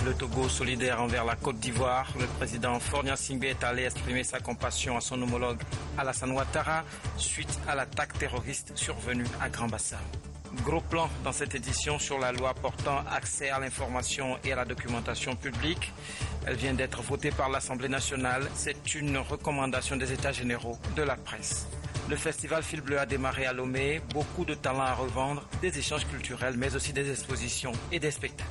Le Togo solidaire envers la Côte d'Ivoire. Le président Faure Gnassingbé est allé exprimer sa compassion à son homologue Alassane Ouattara suite à l'attaque terroriste survenue à Grand-Bassam. Gros plan dans cette édition sur la loi portant accès à l'information et à la documentation publique. Elle vient d'être votée par l'Assemblée nationale. C'est une recommandation des États généraux de la presse. Le festival Fil Bleu a démarré à Lomé. Beaucoup de talents à revendre, des échanges culturels, mais aussi des expositions et des spectacles.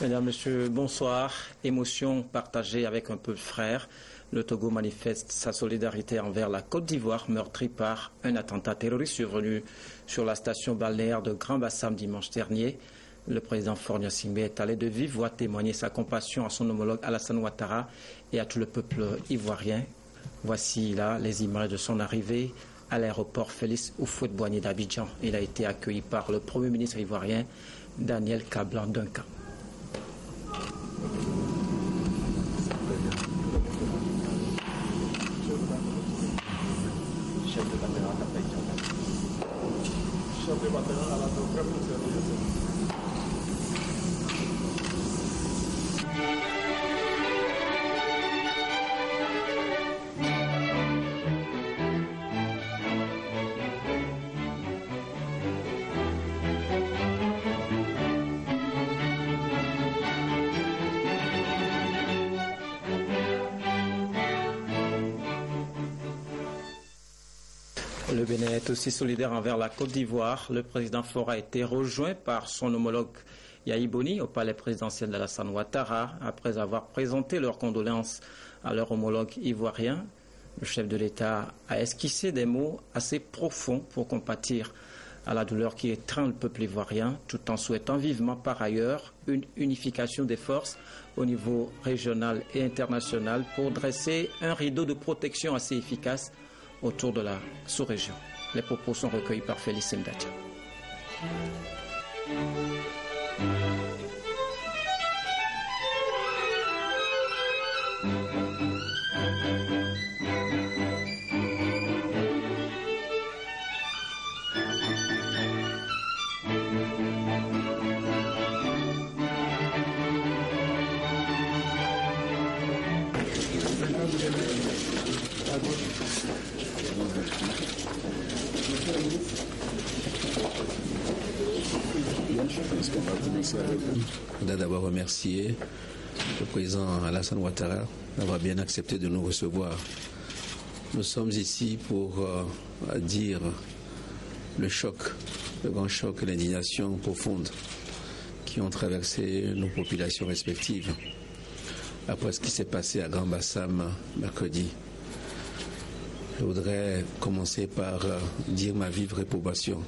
Mesdames, Messieurs, bonsoir. Émotion partagée avec un peuple frère. Le Togo manifeste sa solidarité envers la Côte d'Ivoire, meurtrie par un attentat terroriste survenu sur la station balnéaire de Grand-Bassam dimanche dernier. Le président Faure Gnassingbé est allé de vive voix témoigner sa compassion à son homologue Alassane Ouattara et à tout le peuple ivoirien. Voici là les images de son arrivée à l'aéroport Félix Houphouët-Boigny d'Abidjan. Il a été accueilli par le Premier ministre ivoirien Daniel Kablan-Duncan. Le Bénin est aussi solidaire envers la Côte d'Ivoire. Le président Faure a été rejoint par son homologue Yahi Boni au palais présidentiel d'Alassane Ouattara après avoir présenté leurs condoléances à leur homologue ivoirien. Le chef de l'État a esquissé des mots assez profonds pour compatir à la douleur qui étreint le peuple ivoirien, tout en souhaitant vivement par ailleurs une unification des forces au niveau régional et international pour dresser un rideau de protection assez efficace autour de la sous-région. Les propos sont recueillis par Félix Mdatia. On a d'abord remercier le président Alassane Ouattara d'avoir bien accepté de nous recevoir. Nous sommes ici pour dire le choc, le grand choc et l'indignation profonde qui ont traversé nos populations respectives après ce qui s'est passé à Grand-Bassam mercredi. Je voudrais commencer par dire ma vive réprobation,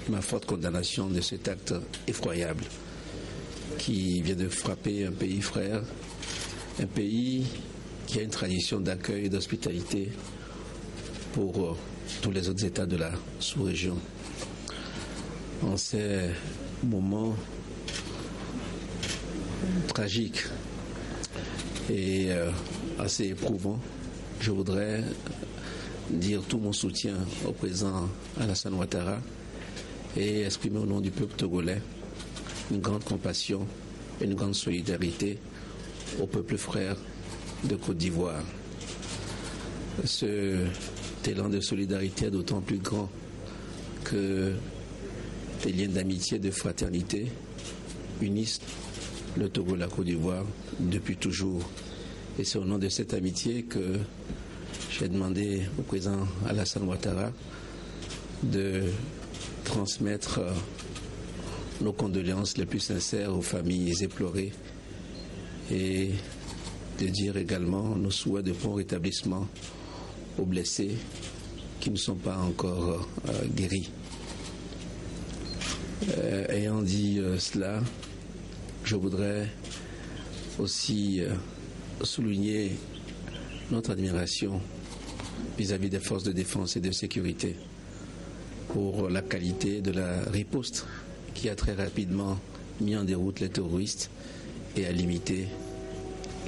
ma forte condamnation de cet acte effroyable qui vient de frapper un pays frère, un pays qui a une tradition d'accueil et d'hospitalité pour tous les autres États de la sous-région. En ces moments tragiques et assez éprouvants, je voudrais dire tout mon soutien au président Alassane Ouattara et exprimer au nom du peuple togolais une grande compassion et une grande solidarité au peuple frère de Côte d'Ivoire. Ce élan de solidarité est d'autant plus grand que des liens d'amitié et de fraternité unissent le Togo et la Côte d'Ivoire depuis toujours. Et c'est au nom de cette amitié que j'ai demandé au président Alassane Ouattara de transmettre nos condoléances les plus sincères aux familles éplorées et de dire également nos souhaits de bon rétablissement aux blessés qui ne sont pas encore guéris. Ayant dit cela, je voudrais aussi souligner notre admiration vis-à-vis des forces de défense et de sécurité pour la qualité de la riposte qui a très rapidement mis en déroute les terroristes et a limité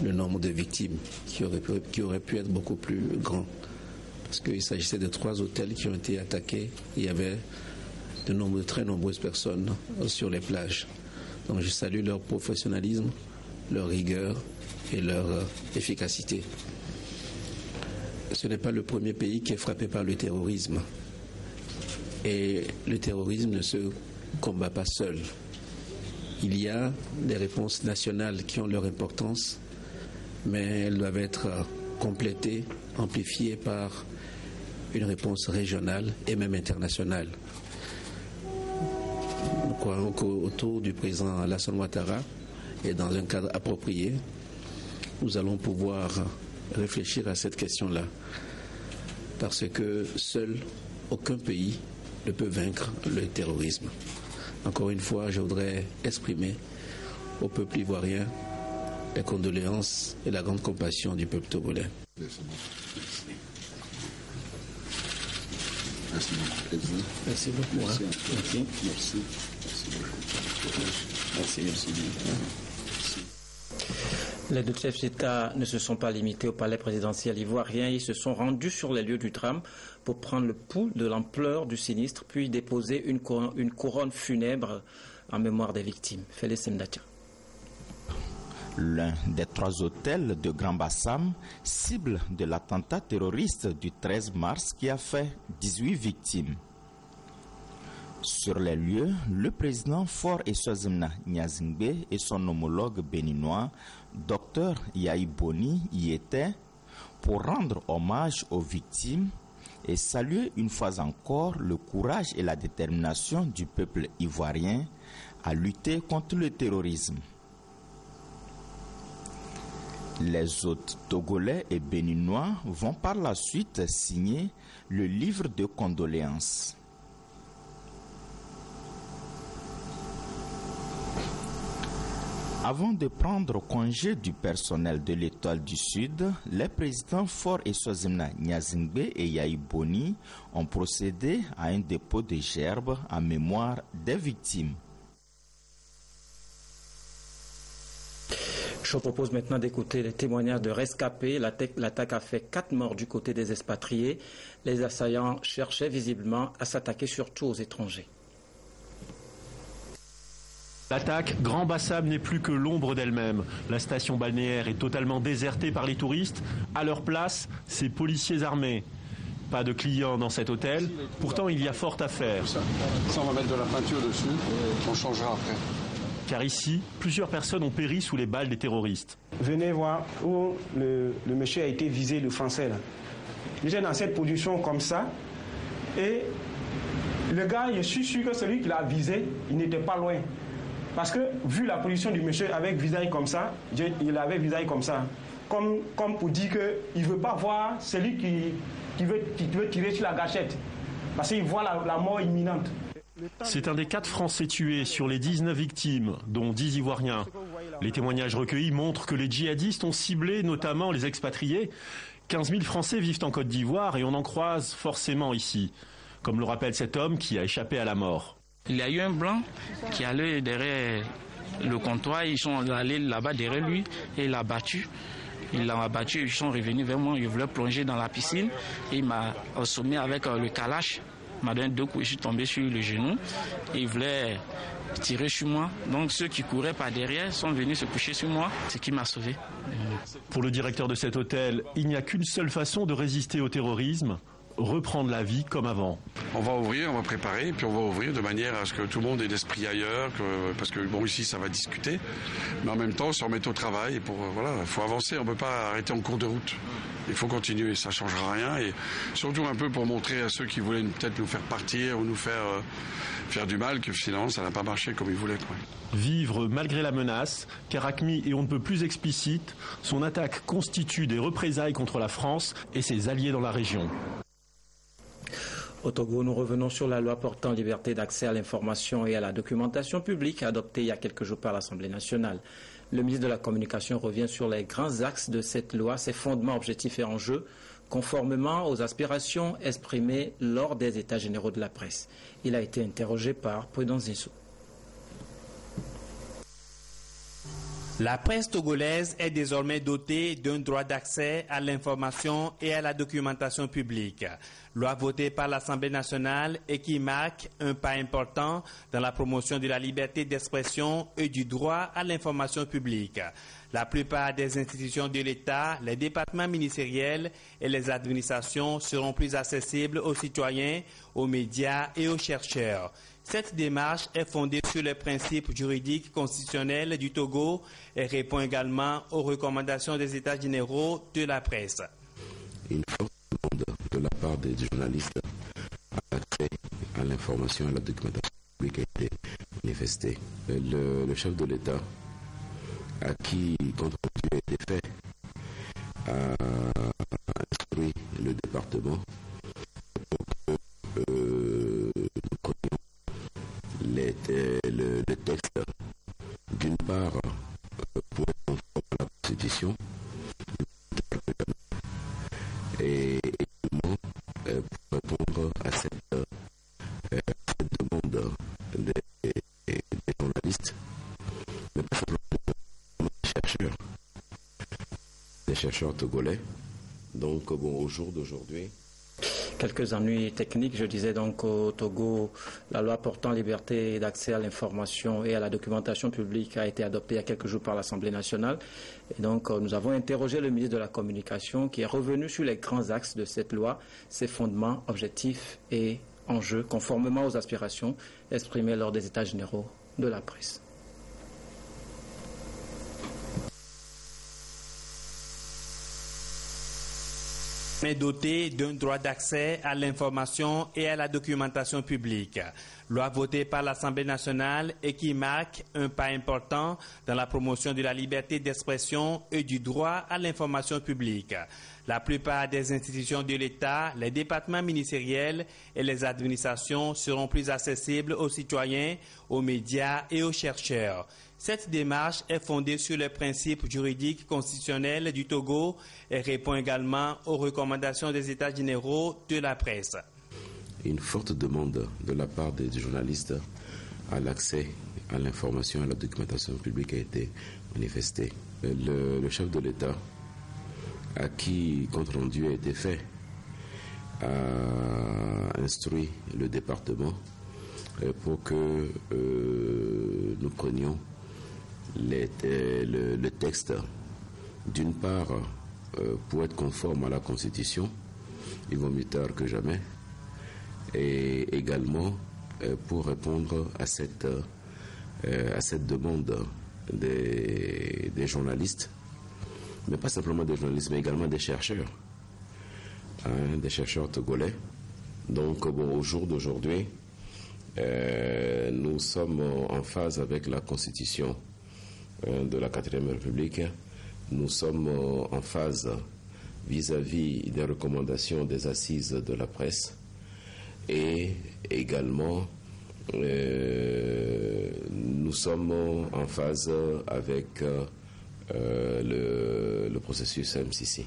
le nombre de victimes qui aurait pu être beaucoup plus grand. Parce qu'il s'agissait de 3 hôtels qui ont été attaqués. Il y avait très nombreuses personnes sur les plages. Donc je salue leur professionnalisme, leur rigueur et leur efficacité. Ce n'est pas le premier pays qui est frappé par le terrorisme. Et le terrorisme ne se combat pas seul. Il y a des réponses nationales qui ont leur importance, mais elles doivent être complétées, amplifiées par une réponse régionale et même internationale. Nous croyons qu'autour du président Alassane Ouattara et dans un cadre approprié, nous allons pouvoir réfléchir à cette question-là. Parce que seul, aucun pays ne peut vaincre le terrorisme. Encore une fois, je voudrais exprimer au peuple ivoirien les condoléances et la grande compassion du peuple togolais. Merci beaucoup, Président. Merci beaucoup. Merci. Merci. Merci. Merci. Merci. Les deux chefs d'État ne se sont pas limités au palais présidentiel ivoirien. Ils se sont rendus sur les lieux du drame pour prendre le pouls de l'ampleur du sinistre, puis déposer une couronne funèbre en mémoire des victimes. Félix Mdatia. L'un des 3 hôtels de Grand Bassam, cible de l'attentat terroriste du 13 mars qui a fait 18 victimes. Sur les lieux, le président Faure Eswazimna Gnassingbé et son homologue béninois, Dr Yayi Boni, y étaient pour rendre hommage aux victimes et saluer une fois encore le courage et la détermination du peuple ivoirien à lutter contre le terrorisme. Les hôtes togolais et béninois vont par la suite signer le livre de condoléances. Avant de prendre congé du personnel de l'Étoile du Sud, les présidents Faure Eswazimna Gnassingbé et Yayi Boni ont procédé à un dépôt de gerbes en mémoire des victimes. Je propose maintenant d'écouter les témoignages de rescapés. L'attaque a fait 4 morts du côté des expatriés. Les assaillants cherchaient visiblement à s'attaquer surtout aux étrangers. L'attaque Grand Bassam n'est plus que l'ombre d'elle-même. La station balnéaire est totalement désertée par les touristes. À leur place, ces policiers armés. Pas de clients dans cet hôtel. Pourtant, il y a fort à faire. Ça, on va mettre de la peinture dessus. On changera après. Car ici, plusieurs personnes ont péri sous les balles des terroristes. Venez voir où le monsieur a été visé, le français là. Il est dans cette position comme ça. Et le gars, je suis sûr que celui qui l'a visé, il n'était pas loin. Parce que, vu la position du monsieur avec visage comme ça, il avait visage comme ça. Comme pour dire qu'il ne veut pas voir celui qui veut tirer sur la gâchette. Parce qu'il voit la mort imminente. C'est un des 4 Français tués sur les 19 victimes, dont 10 Ivoiriens. Les témoignages recueillis montrent que les djihadistes ont ciblé notamment les expatriés. 15 000 Français vivent en Côte d'Ivoire et on en croise forcément ici, comme le rappelle cet homme qui a échappé à la mort. Il y a eu un blanc qui allait derrière le comptoir, ils sont allés là-bas derrière lui et il l'a battu. Il l'a abattu, ils sont revenus vers moi, ils voulaient plonger dans la piscine et il m'a assommé avec le kalash. Il m'a donné 2 coups, je suis tombé sur le genou et il voulait tirer sur moi. Donc ceux qui couraient par derrière sont venus se coucher sur moi, ce qui m'a sauvé. Pour le directeur de cet hôtel, il n'y a qu'une seule façon de résister au terrorisme, reprendre la vie comme avant. On va ouvrir, on va préparer, puis on va ouvrir de manière à ce que tout le monde ait l'esprit ailleurs, parce que bon, ici ça va discuter, mais en même temps se remettre au travail. Il faut avancer, on ne peut pas arrêter en cours de route. Il faut continuer, ça ne changera rien, et surtout un peu pour montrer à ceux qui voulaient peut-être nous faire partir ou nous faire du mal que finalement ça n'a pas marché comme ils voulaient. Vivre malgré la menace, car AQMI est on ne peut plus explicite, son attaque constitue des représailles contre la France et ses alliés dans la région. Au Togo, nous revenons sur la loi portant liberté d'accès à l'information et à la documentation publique adoptée il y a quelques jours par l'Assemblée nationale. Le ministre de la Communication revient sur les grands axes de cette loi, ses fondements, objectifs et enjeux, conformément aux aspirations exprimées lors des États généraux de la presse. Il a été interrogé par Prudence Zissou. La presse togolaise est désormais dotée d'un droit d'accès à l'information et à la documentation publique. Loi votée par l'Assemblée nationale et qui marque un pas important dans la promotion de la liberté d'expression et du droit à l'information publique. La plupart des institutions de l'État, les départements ministériels et les administrations seront plus accessibles aux citoyens, aux médias et aux chercheurs. Cette démarche est fondée sur les principes juridiques constitutionnels du Togo et répond également aux recommandations des États généraux de la presse. Une forte demande de la part des journalistes à l'accès à l'information et à la documentation publique a été manifestée. Le chef de l'État, à qui compte rendu a été fait, a instruit le département pour que nous connaissions le texte, d'une part, pour être conforme à la Constitution, et également pour répondre à cette demande des journalistes, mais pas simplement des chercheurs togolais. Donc, au jour d'aujourd'hui, quelques ennuis techniques, je disais donc au Togo, la loi portant liberté d'accès à l'information et à la documentation publique a été adoptée il y a quelques jours par l'Assemblée nationale. Et donc nous avons interrogé le ministre de la Communication qui est revenu sur les grands axes de cette loi, ses fondements, objectifs et enjeux, conformément aux aspirations exprimées lors des États généraux de la presse. Est doté d'un droit d'accès à l'information et à la documentation publique. Loi votée par l'Assemblée nationale et qui marque un pas important dans la promotion de la liberté d'expression et du droit à l'information publique. La plupart des institutions de l'État, les départements ministériels et les administrations seront plus accessibles aux citoyens, aux médias et aux chercheurs. Cette démarche est fondée sur les principes juridiques constitutionnels du Togo et répond également aux recommandations des États généraux de la presse. Une forte demande de la part des journalistes à l'accès à l'information et à la documentation publique a été manifestée. Le chef de l'État, à qui compte rendu a été fait, a instruit le département pour que nous prenions le texte, d'une part, pour être conforme à la Constitution, il vaut mieux tard que jamais, et également pour répondre à cette demande des journalistes, mais pas simplement des journalistes, mais également des chercheurs togolais. Donc, au jour d'aujourd'hui, nous sommes en phase avec la Constitution de la 4e République. Nous sommes en phase vis-à-vis des recommandations des assises de la presse et également nous sommes en phase avec le processus MCC.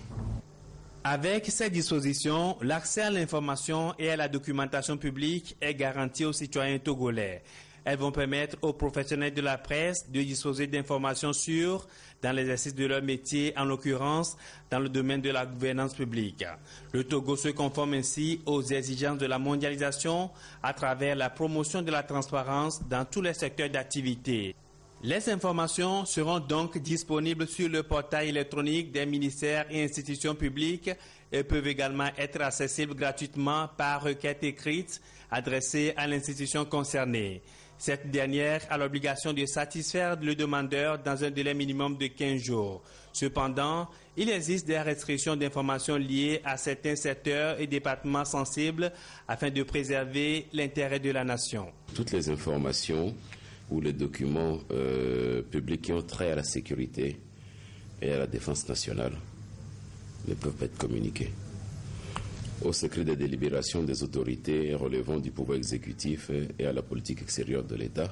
Avec ces dispositions, l'accès à l'information et à la documentation publique est garanti aux citoyens togolais. Elles vont permettre aux professionnels de la presse de disposer d'informations sûres dans l'exercice de leur métier, en l'occurrence dans le domaine de la gouvernance publique. Le Togo se conforme ainsi aux exigences de la mondialisation à travers la promotion de la transparence dans tous les secteurs d'activité. Les informations seront donc disponibles sur le portail électronique des ministères et institutions publiques et peuvent également être accessibles gratuitement par requête écrite adressée à l'institution concernée. Cette dernière a l'obligation de satisfaire le demandeur dans un délai minimum de 15 jours. Cependant, il existe des restrictions d'informations liées à certains secteurs et départements sensibles afin de préserver l'intérêt de la nation. Toutes les informations ou les documents publics qui ont trait à la sécurité et à la défense nationale ne peuvent pas être communiqués. Au secret des délibérations des autorités relevant du pouvoir exécutif et à la politique extérieure de l'État,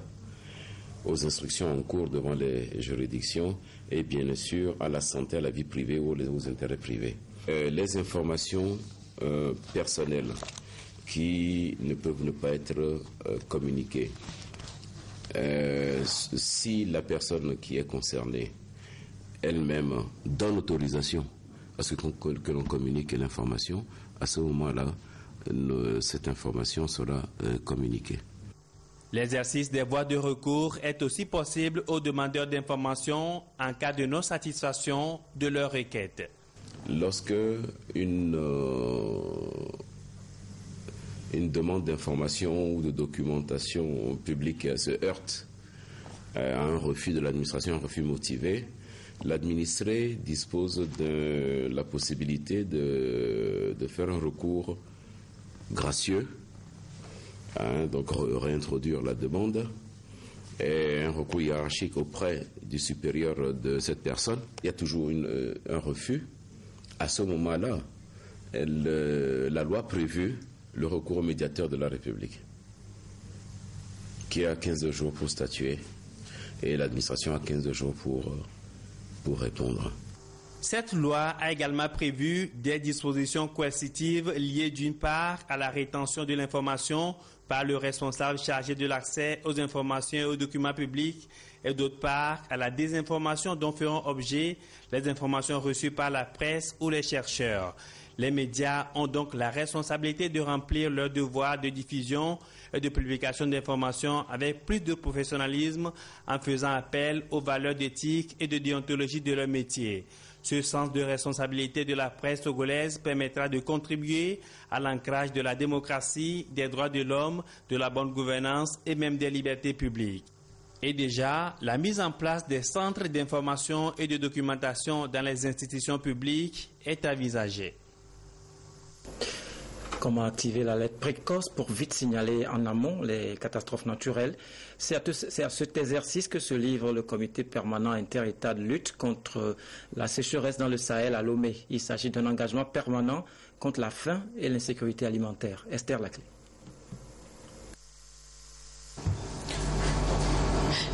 aux instructions en cours devant les juridictions et bien sûr à la santé, à la vie privée ou aux intérêts privés. Les informations personnelles qui ne peuvent ne pas être communiquées. Si la personne qui est concernée elle-même donne autorisation à ce que l'on communique l'information, à ce moment-là, cette information sera communiquée. L'exercice des voies de recours est aussi possible aux demandeurs d'informations en cas de non-satisfaction de leur requête. Lorsque une demande d'information ou de documentation publique se heurte à un refus de l'administration, un refus motivé, l'administré dispose de la possibilité de faire un recours gracieux, donc réintroduire la demande, et un recours hiérarchique auprès du supérieur de cette personne. Il y a toujours un refus. À ce moment-là, la loi prévue le recours au médiateur de la République, qui a 15 jours pour statuer, et l'administration a 15 jours pour répondre. Cette loi a également prévu des dispositions coercitives liées d'une part à la rétention de l'information par le responsable chargé de l'accès aux informations et aux documents publics et d'autre part à la désinformation dont feront objet les informations reçues par la presse ou les chercheurs. Les médias ont donc la responsabilité de remplir leur devoir de diffusion et de publication d'informations avec plus de professionnalisme en faisant appel aux valeurs d'éthique et de déontologie de leur métier. Ce sens de responsabilité de la presse togolaise permettra de contribuer à l'ancrage de la démocratie, des droits de l'homme, de la bonne gouvernance et même des libertés publiques. Et déjà, la mise en place des centres d'information et de documentation dans les institutions publiques est envisagée. Comment activer l'alerte précoce pour vite signaler en amont les catastrophes naturelles? C'est à cet exercice que se livre le comité permanent inter-État de lutte contre la sécheresse dans le Sahel à Lomé. Il s'agit d'un engagement permanent contre la faim et l'insécurité alimentaire. Esther Laclé.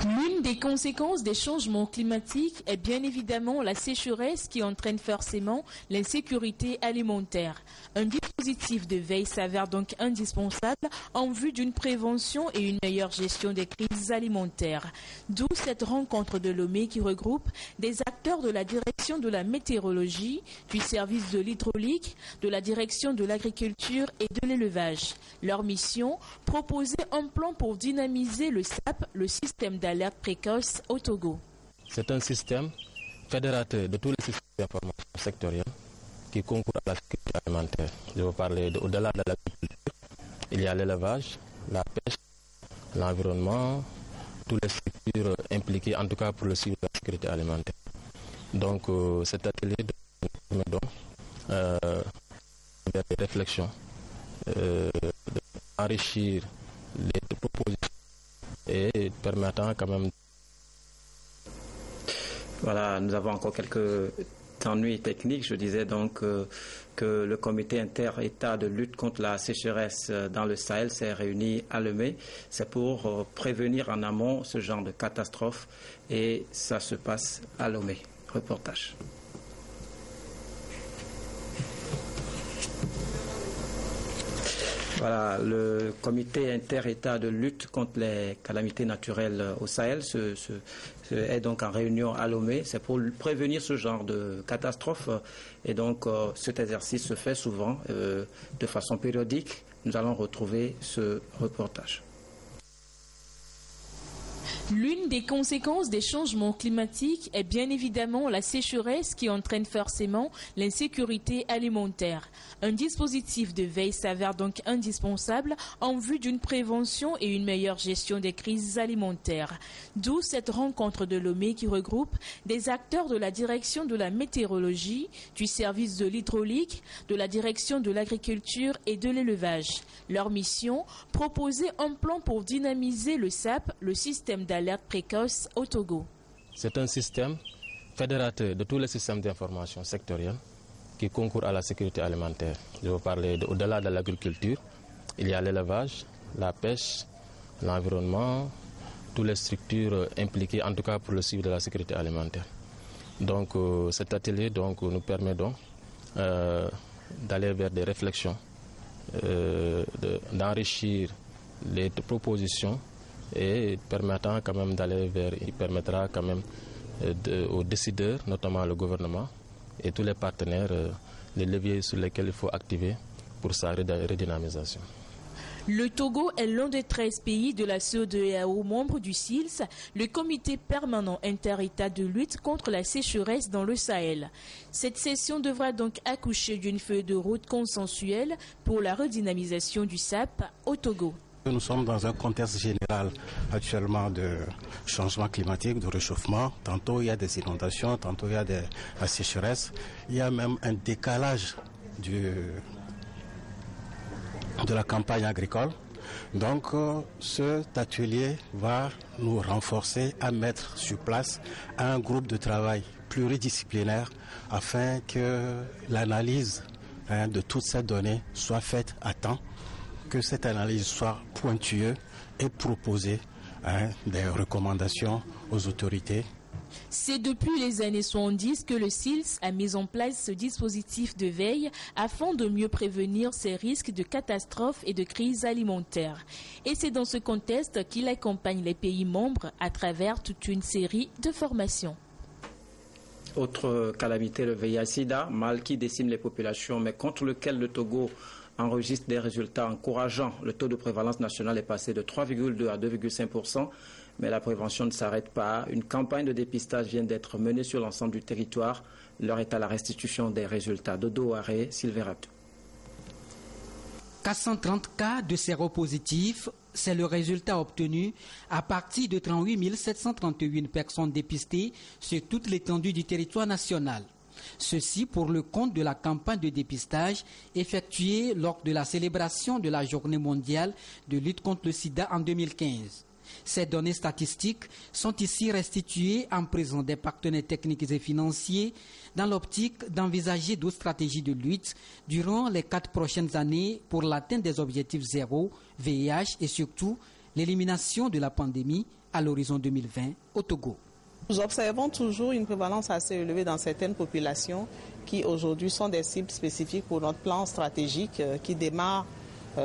L'une des conséquences des changements climatiques est bien évidemment la sécheresse qui entraîne forcément l'insécurité alimentaire. Un dispositif de veille s'avère donc indispensable en vue d'une prévention et une meilleure gestion des crises alimentaires. D'où cette rencontre de Lomé qui regroupe des acteurs de la direction de la météorologie, du service de l'hydraulique, de la direction de l'agriculture et de l'élevage. Leur mission, proposer un plan pour dynamiser le SAP, le système d'alerte précoce au Togo. C'est un système fédérateur de tous les systèmes d'information sectoriels qui concourent à la sécurité alimentaire. Je veux parler au-delà de l'agriculture. Il y a l'élevage, la pêche, l'environnement, toutes les structures impliquées, en tout cas pour le suivi de la sécurité alimentaire. Donc cet atelier permet donc des réflexions, d'enrichir les propositions et permettant quand même. Voilà, nous avons encore quelques ennuis techniques. Je disais donc que le comité inter-État de lutte contre la sécheresse dans le Sahel s'est réuni à Lomé. C'est pour prévenir en amont ce genre de catastrophe et ça se passe à Lomé. Reportage. Voilà, le comité inter-État de lutte contre les calamités naturelles au Sahel est donc en réunion à Lomé. C'est pour prévenir ce genre de catastrophe. Et donc, cet exercice se fait souvent de façon périodique. Nous allons retrouver ce reportage. L'une des conséquences des changements climatiques est bien évidemment la sécheresse qui entraîne forcément l'insécurité alimentaire. Un dispositif de veille s'avère donc indispensable en vue d'une prévention et une meilleure gestion des crises alimentaires. D'où cette rencontre de Lomé qui regroupe des acteurs de la direction de la météorologie, du service de l'hydraulique, de la direction de l'agriculture et de l'élevage. Leur mission, proposer un plan pour dynamiser le SAP, le système d'alerte précoce au Togo. C'est un système fédérateur de tous les systèmes d'information sectoriels qui concourent à la sécurité alimentaire. Je veux parler au-delà de l'agriculture. Il y a l'élevage, la pêche, l'environnement, toutes les structures impliquées, en tout cas pour le suivi de la sécurité alimentaire. Donc cet atelier nous permet donc d'aller vers des réflexions, d'enrichir les propositions et permettant quand même d'aller vers, il permettra quand même aux décideurs, notamment le gouvernement, et tous les partenaires, les leviers sur lesquels il faut activer pour sa redynamisation. Le Togo est l'un des 13 pays de la CEDEAO membres du SILS, le comité permanent inter-État de lutte contre la sécheresse dans le Sahel. Cette session devra donc accoucher d'une feuille de route consensuelle pour la redynamisation du SAP au Togo. Nous sommes dans un contexte général actuellement de changement climatique, de réchauffement. Tantôt il y a des inondations, tantôt il y a la sécheresse. Il y a même un décalage de la campagne agricole. Donc cet atelier va nous renforcer à mettre sur place un groupe de travail pluridisciplinaire afin que l'analyse de toutes ces données soit faite à temps, que cette analyse soit pointueuse et proposer des recommandations aux autorités. C'est depuis les années 70 que le SILS a mis en place ce dispositif de veille afin de mieux prévenir ces risques de catastrophes et de crises alimentaires. Et c'est dans ce contexte qu'il accompagne les pays membres à travers toute une série de formations. Autre calamité, le VIH-Sida, mal qui décime les populations, mais contre lequel le Togo enregistre des résultats encourageants. Le taux de prévalence nationale est passé de 3,2 à 2,5%. Mais la prévention ne s'arrête pas. Une campagne de dépistage vient d'être menée sur l'ensemble du territoire. L'heure est à la restitution des résultats. Dodo Aré, Silverato. 430 cas de séropositifs, c'est le résultat obtenu à partir de 38 731 personnes dépistées sur toute l'étendue du territoire national. Ceci pour le compte de la campagne de dépistage effectuée lors de la célébration de la Journée mondiale de lutte contre le sida en 2015. Ces données statistiques sont ici restituées en présence des partenaires techniques et financiers dans l'optique d'envisager d'autres stratégies de lutte durant les 4 prochaines années pour l'atteinte des objectifs zéro, VIH et surtout l'élimination de la pandémie à l'horizon 2020 au Togo. Nous observons toujours une prévalence assez élevée dans certaines populations qui aujourd'hui sont des cibles spécifiques pour notre plan stratégique qui démarre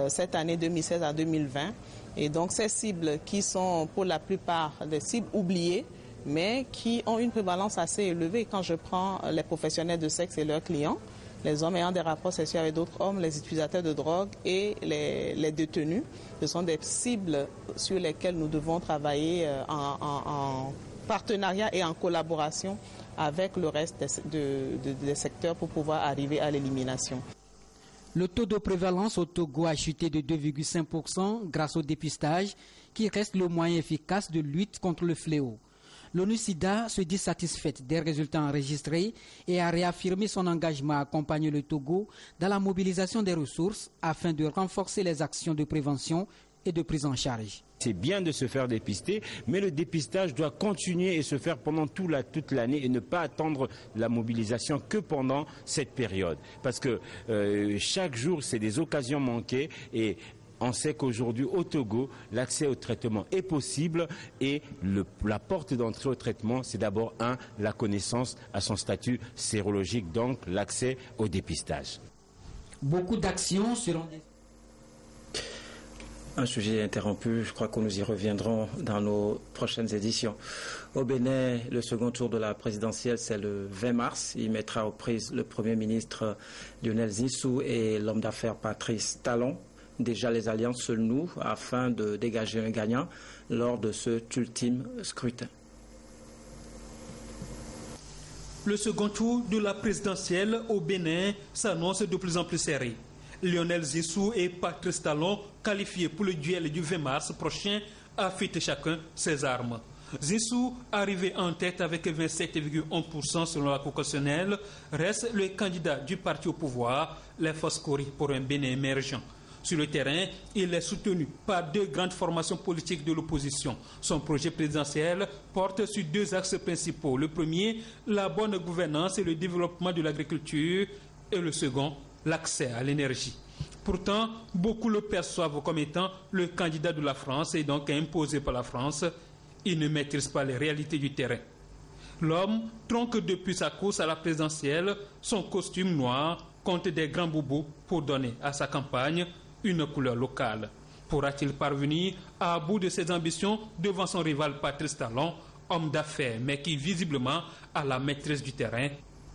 cette année 2016 à 2020. Et donc ces cibles qui sont pour la plupart des cibles oubliées, mais qui ont une prévalence assez élevée. Quand je prends les professionnels de sexe et leurs clients, les hommes ayant des rapports sexuels avec d'autres hommes, les utilisateurs de drogue et les détenus, ce sont des cibles sur lesquelles nous devons travailler en partenariat et en collaboration avec le reste des secteurs pour pouvoir arriver à l'élimination. Le taux de prévalence au Togo a chuté de 2,5% grâce au dépistage qui reste le moyen efficace de lutte contre le fléau. L'ONU-SIDA se dit satisfaite des résultats enregistrés et a réaffirmé son engagement à accompagner le Togo dans la mobilisation des ressources afin de renforcer les actions de prévention et de prise en charge. C'est bien de se faire dépister, mais le dépistage doit continuer et se faire pendant toute l'année et ne pas attendre la mobilisation que pendant cette période. Parce que chaque jour, c'est des occasions manquées et on sait qu'aujourd'hui, au Togo, l'accès au traitement est possible et la porte d'entrée au traitement, c'est d'abord la connaissance à son statut sérologique, donc l'accès au dépistage. Beaucoup d'actions seront... Un sujet interrompu, je crois que nous y reviendrons dans nos prochaines éditions. Au Bénin, le second tour de la présidentielle, c'est le 20 mars. Il mettra aux prises le Premier ministre Lionel Zinsou et l'homme d'affaires Patrice Talon. Déjà, les alliances se nouent afin de dégager un gagnant lors de cet ultime scrutin. Le second tour de la présidentielle au Bénin s'annonce de plus en plus serré. Lionel Zinsou et Patrice Talon, qualifiés pour le duel du 20 mars prochain, affûtent chacun ses armes. Zinsou, arrivé en tête avec 27,1% selon la Cour constitutionnelle, reste le candidat du parti au pouvoir, les Foscori, pour un Bénin émergent. Sur le terrain, il est soutenu par 2 grandes formations politiques de l'opposition. Son projet présidentiel porte sur 2 axes principaux. Le premier, la bonne gouvernance et le développement de l'agriculture, et le second, l'accès à l'énergie. Pourtant, beaucoup le perçoivent comme étant le candidat de la France et donc imposé par la France. Il ne maîtrise pas les réalités du terrain. L'homme tronque depuis sa course à la présidentielle son costume noir contre des grands boubous pour donner à sa campagne une couleur locale. Pourra-t-il parvenir à bout de ses ambitions devant son rival Patrice Talon, homme d'affaires, mais qui visiblement a la maîtrise du terrain.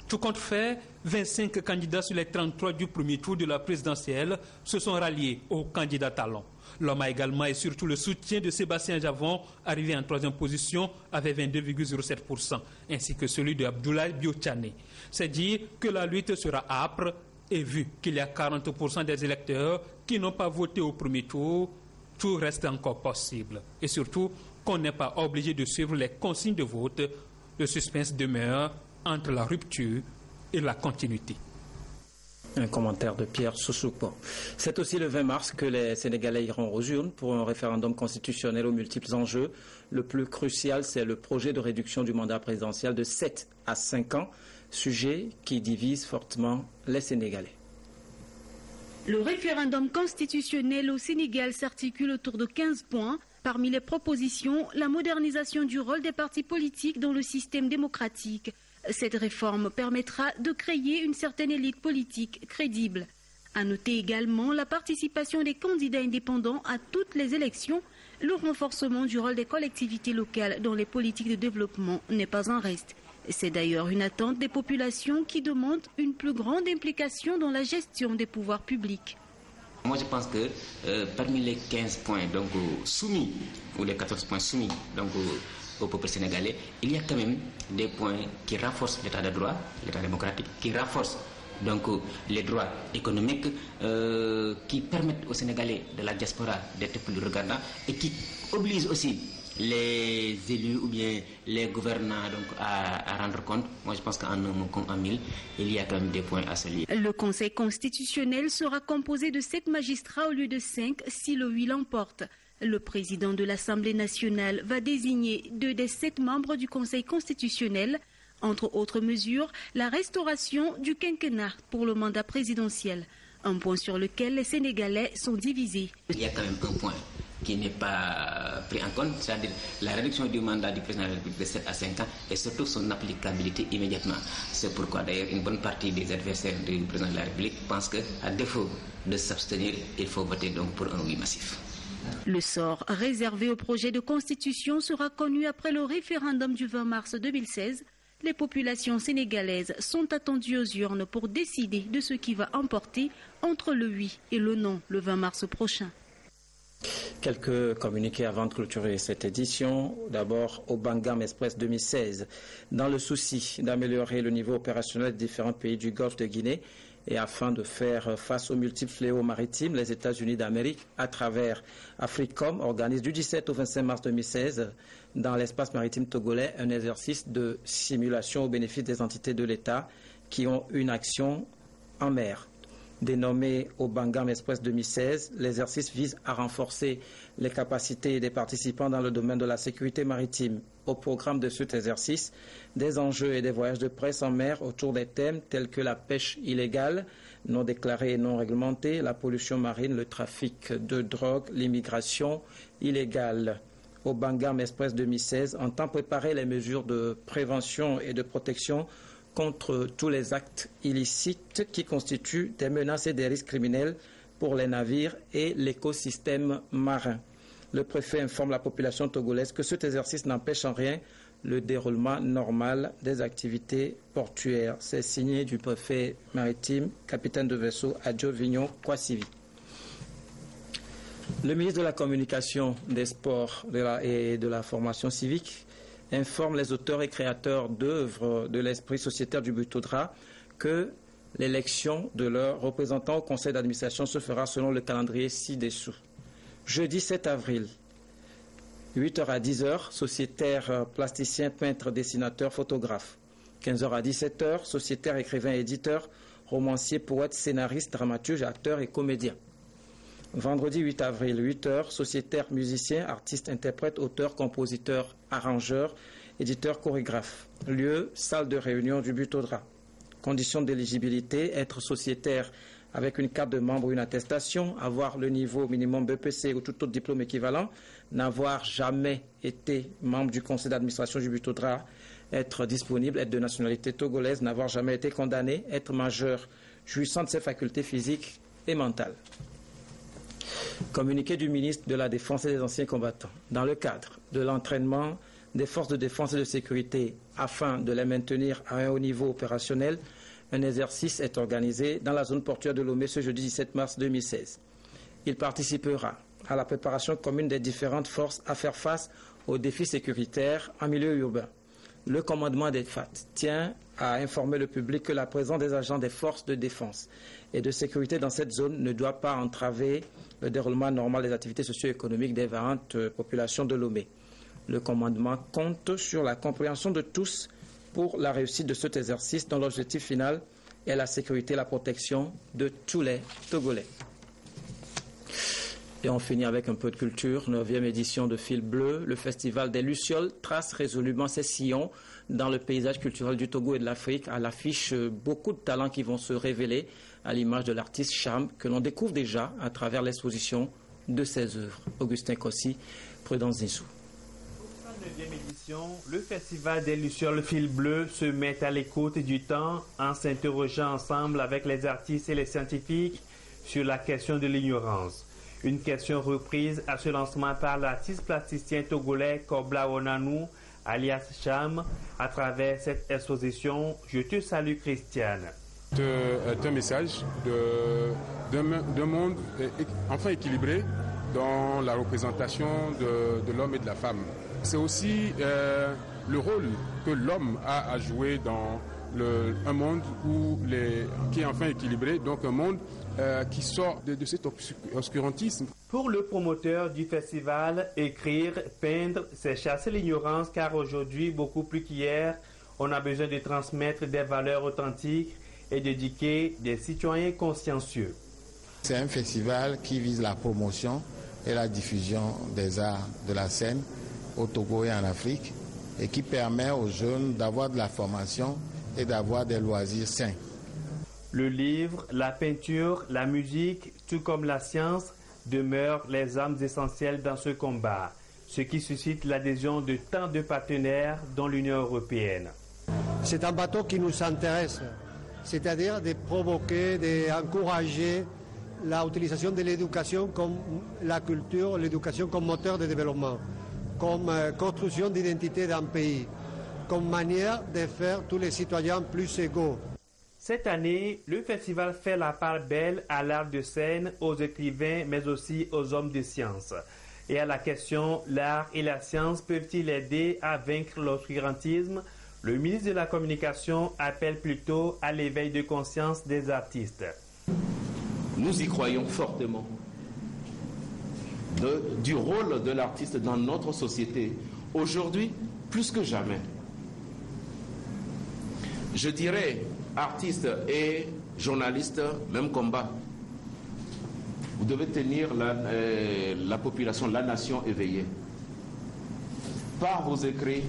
Tout compte fait, 25 candidats sur les 33 du premier tour de la présidentielle se sont ralliés au candidat talon. L'homme a également et surtout le soutien de Sébastien Javon, arrivé en troisième position avec 22,07%, ainsi que celui de Abdoulaye Biotchane. C'est dire que la lutte sera âpre et vu qu'il y a 40% des électeurs qui n'ont pas voté au premier tour, tout reste encore possible. Et surtout qu'on n'est pas obligé de suivre les consignes de vote. Le suspense demeure entre la rupture et la continuité. Un commentaire de Pierre Soussoupo. C'est aussi le 20 mars que les Sénégalais iront aux urnes pour un référendum constitutionnel aux multiples enjeux. Le plus crucial, c'est le projet de réduction du mandat présidentiel de 7 à 5 ans, sujet qui divise fortement les Sénégalais. Le référendum constitutionnel au Sénégal s'articule autour de 15 points. Parmi les propositions, la modernisation du rôle des partis politiques dans le système démocratique. Cette réforme permettra de créer une certaine élite politique crédible. À noter également la participation des candidats indépendants à toutes les élections. Le renforcement du rôle des collectivités locales dans les politiques de développement n'est pas un reste. C'est d'ailleurs une attente des populations qui demandent une plus grande implication dans la gestion des pouvoirs publics. Moi, je pense que parmi les 15 points donc, soumis, ou les 14 points soumis donc, au peuple sénégalais, il y a quand même des points qui renforcent l'état de droit, l'état démocratique, qui renforcent donc, les droits économiques, qui permettent aux Sénégalais de la diaspora d'être plus regardants et qui obligent aussi les élus ou bien les gouvernants donc, à rendre compte. Moi, je pense qu'en un mot comme en mille, il y a quand même des points à se lier. Le Conseil constitutionnel sera composé de 7 magistrats au lieu de 5 si le oui l'emporte. Le président de l'Assemblée nationale va désigner 2 des 7 membres du Conseil constitutionnel. Entre autres mesures, la restauration du quinquennat pour le mandat présidentiel. Un point sur lequel les Sénégalais sont divisés. Il y a quand même un point qui n'est pas pris en compte, c'est-à-dire la réduction du mandat du président de la République de 7 à 5 ans et surtout son applicabilité immédiatement. C'est pourquoi d'ailleurs une bonne partie des adversaires du président de la République pensent qu'à défaut de s'abstenir, il faut voter donc pour un oui massif. Le sort réservé au projet de constitution sera connu après le référendum du 20 mars 2016. Les populations sénégalaises sont attendues aux urnes pour décider de ce qui va emporter entre le oui et le non le 20 mars prochain. Quelques communiqués avant de clôturer cette édition. D'abord, au Bangam Express 2016. Dans le souci d'améliorer le niveau opérationnel des différents pays du Golfe de Guinée et afin de faire face aux multiples fléaux maritimes, les États-Unis d'Amérique, à travers Africom, organisent du 17 au 25 mars 2016 dans l'espace maritime togolais un exercice de simulation au bénéfice des entités de l'État qui ont une action en mer. Dénommé au Bangam Express 2016, l'exercice vise à renforcer les capacités des participants dans le domaine de la sécurité maritime. Au programme de cet exercice, des enjeux et des voyages de presse en mer autour des thèmes tels que la pêche illégale, non déclarée et non réglementée, la pollution marine, le trafic de drogue, l'immigration illégale. Au Bangam Express 2016, entend préparer les mesures de prévention et de protection contre tous les actes illicites qui constituent des menaces et des risques criminels pour les navires et l'écosystème marin. Le préfet informe la population togolaise que cet exercice n'empêche en rien le déroulement normal des activités portuaires. C'est signé du préfet maritime, capitaine de vaisseau Adjo Vignon Kwasivi. Le ministre de la Communication, des Sports et de la Formation civique informe les auteurs et créateurs d'œuvres de l'esprit sociétaire du Butoudra que l'élection de leurs représentants au conseil d'administration se fera selon le calendrier ci-dessous. Jeudi 7 avril, 8h à 10h, sociétaire plasticien, peintre, dessinateur, photographe. 15h à 17h, sociétaire, écrivain, éditeur, romancier, poète, scénariste, dramaturge, acteur et comédien. Vendredi 8 avril, 8h, sociétaire, musicien, artiste, interprète, auteur, compositeur, arrangeur, éditeur, chorégraphe. Lieu, salle de réunion du Butoudra. Conditions d'éligibilité, être sociétaire avec une carte de membre ou une attestation, avoir le niveau minimum BPC ou tout autre diplôme équivalent, n'avoir jamais été membre du conseil d'administration du Butoudra, être disponible, être de nationalité togolaise, n'avoir jamais été condamné, être majeur, jouissant de ses facultés physiques et mentales. Communiqué du ministre de la Défense et des Anciens Combattants. Dans le cadre de l'entraînement des forces de défense et de sécurité afin de les maintenir à un haut niveau opérationnel, un exercice est organisé dans la zone portuaire de Lomé ce jeudi 17 mars 2016. Il participera à la préparation commune des différentes forces à faire face aux défis sécuritaires en milieu urbain. Le commandement des FAT tient à informer le public que la présence des agents des forces de défense et de sécurité dans cette zone ne doit pas entraver le déroulement normal des activités socio-économiques des différentes populations de Lomé. Le commandement compte sur la compréhension de tous pour la réussite de cet exercice dont l'objectif final est la sécurité et la protection de tous les Togolais. Et on finit avec un peu de culture. 9e édition de Fil Bleu, le festival des Lucioles trace résolument ses sillons dans le paysage culturel du Togo et de l'Afrique. À l'affiche, beaucoup de talents qui vont se révéler à l'image de l'artiste Cham, que l'on découvre déjà à travers l'exposition de ses œuvres. Augustin Kossi, Prudence Zissou. Pour la 9e édition, le festival des Lucioles Fil Bleu se met à l'écoute du temps en s'interrogeant ensemble avec les artistes et les scientifiques sur la question de l'ignorance. Une question reprise à ce lancement par l'artiste plasticien togolais Kobla Onanou, alias Cham, à travers cette exposition « Je te salue Christiane ». C'est un message d'un monde enfin équilibré dans la représentation de l'homme et de la femme. C'est aussi le rôle que l'homme a à jouer dans un monde qui est enfin équilibré, donc un monde qui sort de cet obscurantisme. Pour le promoteur du festival, écrire, peindre, c'est chasser l'ignorance car aujourd'hui, beaucoup plus qu'hier, on a besoin de transmettre des valeurs authentiques et d'éduquer des citoyens consciencieux. C'est un festival qui vise la promotion et la diffusion des arts de la scène au Togo et en Afrique et qui permet aux jeunes d'avoir de la formation et d'avoir des loisirs sains. Le livre, la peinture, la musique, tout comme la science, demeurent les armes essentielles dans ce combat, ce qui suscite l'adhésion de tant de partenaires dont l'Union européenne. C'est un bateau qui nous intéresse, c'est-à-dire de provoquer, d'encourager l'utilisation de l'éducation comme la culture, l'éducation comme moteur de développement, comme construction d'identité d'un pays, comme manière de faire tous les citoyens plus égaux. Cette année, le festival fait la part belle à l'art de scène, aux écrivains, mais aussi aux hommes de science. Et à la question, l'art et la science peuvent-ils aider à vaincre l'obscurantisme? Le ministre de la Communication appelle plutôt à l'éveil de conscience des artistes. Nous y croyons fortement du rôle de l'artiste dans notre société, aujourd'hui plus que jamais. Je dirais, artistes et journalistes, même combat. Vous devez tenir la population, la nation éveillée. Par vos écrits,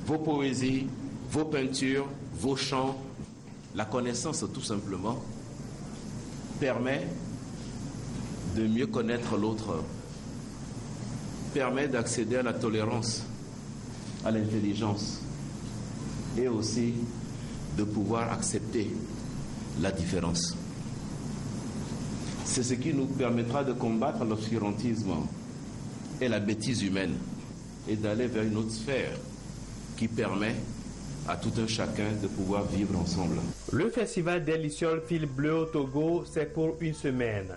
vos poésies, vos peintures, vos chants, la connaissance tout simplement permet de mieux connaître l'autre, permet d'accéder à la tolérance, à l'intelligence et aussi de pouvoir accepter la différence. C'est ce qui nous permettra de combattre l'obscurantisme et la bêtise humaine et d'aller vers une autre sphère qui permet à tout un chacun de pouvoir vivre ensemble. Le festival des Lucioles Fil Bleu au Togo, c'est pour une semaine.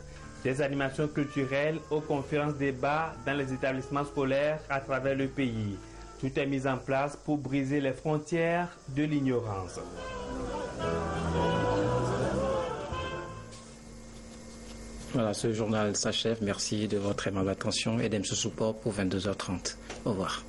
Des animations culturelles aux conférences débats dans les établissements scolaires à travers le pays. Tout est mis en place pour briser les frontières de l'ignorance. Voilà, ce journal s'achève. Merci de votre aimable attention et d'aimer ce support pour 22h30. Au revoir.